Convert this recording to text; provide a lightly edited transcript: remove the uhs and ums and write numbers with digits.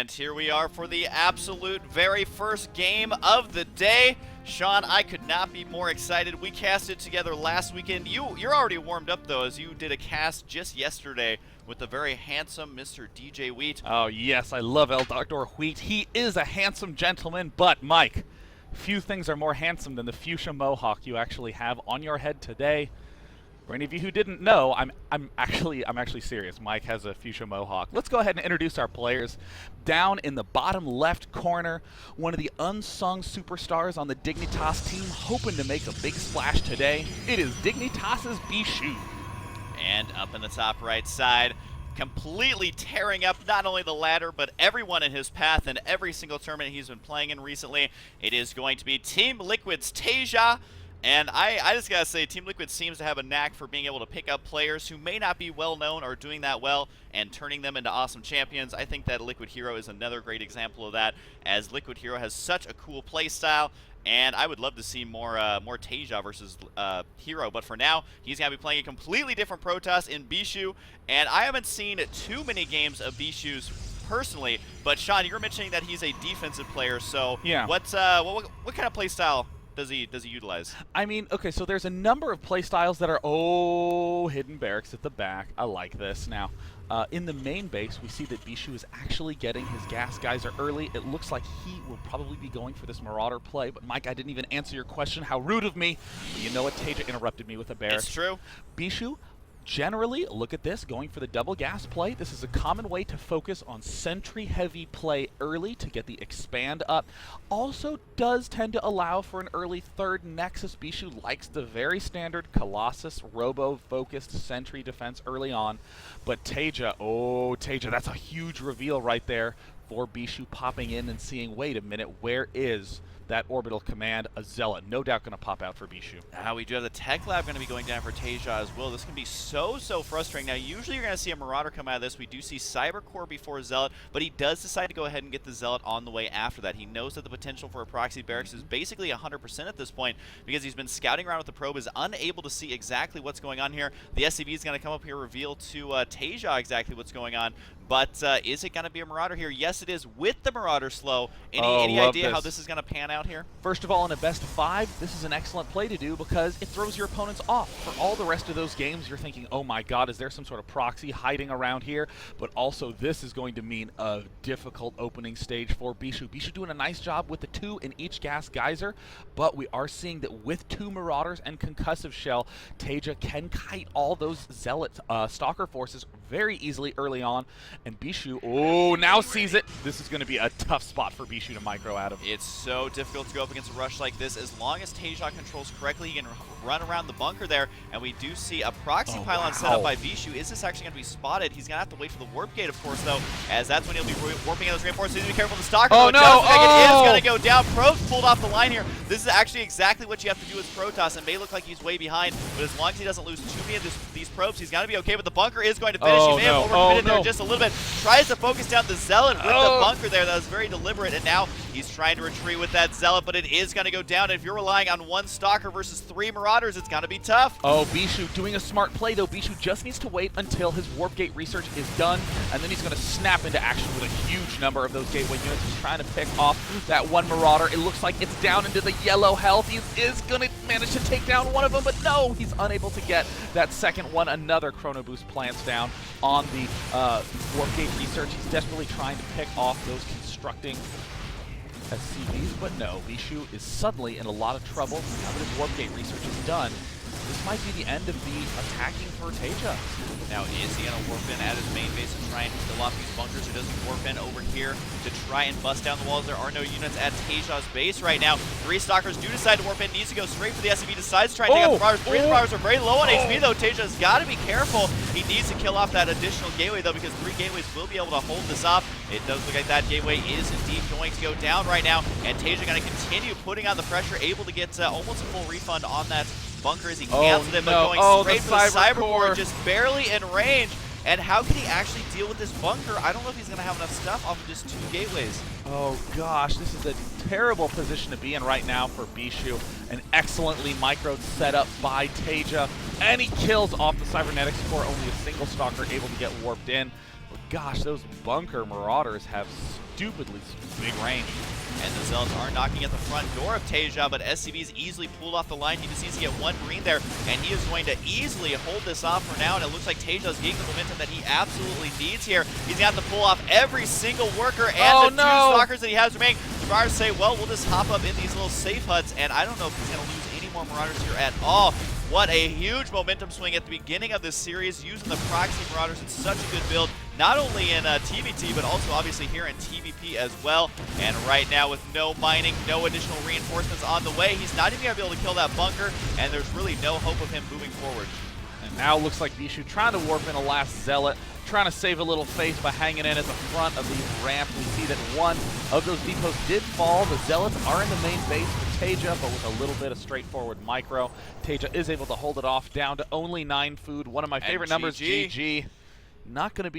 And here we are for the absolute very first game of the day. Sean, I could not be more excited. We casted together last weekend. You're already warmed up, though, as you did a cast just yesterday with the very handsome Mr. DJ Wheat. Oh, yes, I love El Dr. Wheat. He is a handsome gentleman, but, Mike, few things are more handsome than the fuchsia mohawk you actually have on your head today. For any of you who didn't know, I'm actually serious. Mike has a fuchsia mohawk. Let's go ahead and introduce our players. Down in the bottom left corner, one of the unsung superstars on the Dignitas team, hoping to make a big splash today. It is Dignitas.Bischu. And up in the top right side, completely tearing up not only the ladder, but everyone in his path in every single tournament he's been playing in recently. It is going to be TeamLiquid's TaeJa. And I just gotta say, TeamLiquid seems to have a knack for being able to pick up players who may not be well known or doing that well and turning them into awesome champions. I think that Liquid Hero is another great example of that, as Liquid Hero has such a cool play style. And I would love to see more TaeJa versus Hero, but for now, he's going to be playing a completely different Protoss in Bischu, and I haven't seen too many games of Bischu's personally, but Sean, you were mentioning that he's a defensive player, so yeah. What kind of play style does he utilize? I mean, okay, so there's a number of playstyles that are, hidden barracks at the back. I like this. Now, in the main base, we see that Bischu is actually getting his gas geyser early. It looks like he will probably be going for this Marauder play. But, Mike, I didn't even answer your question. How rude of me. But you know what? TaeJa interrupted me with a barrack. It's true. Bischu, generally, look at this, going for the double gas play. This is a common way to focus on sentry-heavy play early to get the expand up. Also does tend to allow for an early third Nexus. Bischu likes the very standard Colossus robo-focused sentry defense early on. But TaeJa, TaeJa, that's a huge reveal right there for Bischu popping in and seeing, wait a minute, where is that orbital command? A Zealot, no doubt going to pop out for Bischu. We do have the Tech Lab going to be going down for TaeJa as well. This can be so frustrating. Now, usually you're going to see a Marauder come out of this. We do see Cybercore before Zealot, but he does decide to go ahead and get the Zealot on the way after that. He knows that the potential for a proxy barracks is basically 100% at this point because he's been scouting around with the probe, is unable to see exactly what's going on here. The SCV is going to come up here, reveal to TaeJa exactly what's going on. But is it going to be a Marauder here? Yes, it is, with the Marauder slow. Any idea how this is going to pan out here? First of all, in a best of 5, this is an excellent play to do because it throws your opponents off. For all the rest of those games, you're thinking, oh my god, is there some sort of proxy hiding around here? But also, this is going to mean a difficult opening stage for Bischu. Bischu doing a nice job with the 2 in each gas geyser, but we are seeing that with 2 Marauders and Concussive Shell, TaeJa can kite all those Zealot Stalker forces very easily early on. And Bischu, now sees it. This is going to be a tough spot for Bischu to micro out of. It's so difficult to go up against a rush like this. As long as TaeJa controls correctly, he can run around the bunker there. And we do see a proxy pylon set up by Bischu. Is this actually going to be spotted? He's going to have to wait for the warp gate, of course, though, as that's when he'll be warping in those reinforcements. So you need to be careful with the Stalker. Oh, no! It is going to go down. Probe's pulled off the line here. This is actually exactly what you have to do with Protoss. It may look like he's way behind, but as long as he doesn't lose too many of these probes, he's going to be okay. But the bunker is going to finish. He may have overcommitted there just a little bit. Tries to focus down the Zealot with the bunker there. That was very deliberate, and now he's trying to retreat with that Zealot, but it is going to go down. If you're relying on 1 Stalker versus 3 Marauders, it's going to be tough. Bischu doing a smart play, though. Bischu just needs to wait until his warp gate research is done, and then he's going to snap into action with a huge number of those gateway units. He's trying to pick off that 1 Marauder. It looks like it's down into the yellow health. He is going to manage to take down one of them, but no, he's unable to get that second one. Another Chrono Boost plants down on the warp gate research. He's desperately trying to pick off those constructing SCVs, but no, Bischu is suddenly in a lot of trouble. Now that his warp gate research is done, this might be the end of the attacking for TaeJa. Now, is he going to warp in at his main base and try and kill off these bunkers, or does he warp in over here to try and bust down the walls? There are no units at TaeJa's base right now. 3 Stalkers do decide to warp in, needs to go straight for the SCV, decides to try and take out the Marauders. 3 Marauders are very low on HP, though. TaeJa's got to be careful. He needs to kill off that additional gateway, though, because 3 gateways will be able to hold this off. It does look like that gateway is indeed going to go down right now, and TaeJa going to continue putting on the pressure, able to get almost a full refund on that bunker as he cancels it, but going straight for the Cybercore, just barely in range. And how can he actually deal with this bunker? I don't know if he's going to have enough stuff off of just 2 gateways. Oh gosh, this is a terrible position to be in right now for Bischu. An excellently microed setup by TaeJa, and he kills off the Cybernetics core. Only a single Stalker able to get warped in. gosh, those bunker Marauders have stupidly big range. And the Zealots are knocking at the front door of TaeJa, but SCV's easily pulled off the line. He just needs to get one Marine there, and he is going to easily hold this off for now, and it looks like TaeJa's getting the momentum that he absolutely needs here. He's going to have to pull off every single worker and the two Stalkers that he has remaining. The Marauders say, well, we'll just hop up in these little safe huts, and I don't know if he's going to lose any more Marauders here at all. What a huge momentum swing at the beginning of this series, using the proxy Marauders in such a good build, not only in TVT, but also obviously here in TVP as well. And right now with no mining, no additional reinforcements on the way, he's not even going to be able to kill that bunker, and there's really no hope of him moving forward. And now it looks like Bischu trying to warp in a last Zealot, trying to save a little face by hanging in at the front of these ramps. We see that one of those depots did fall. The Zealots are in the main base for TaeJa, but with a little bit of straightforward micro, TaeJa is able to hold it off down to only 9 food. One of my favorite numbers, GG. Not going to be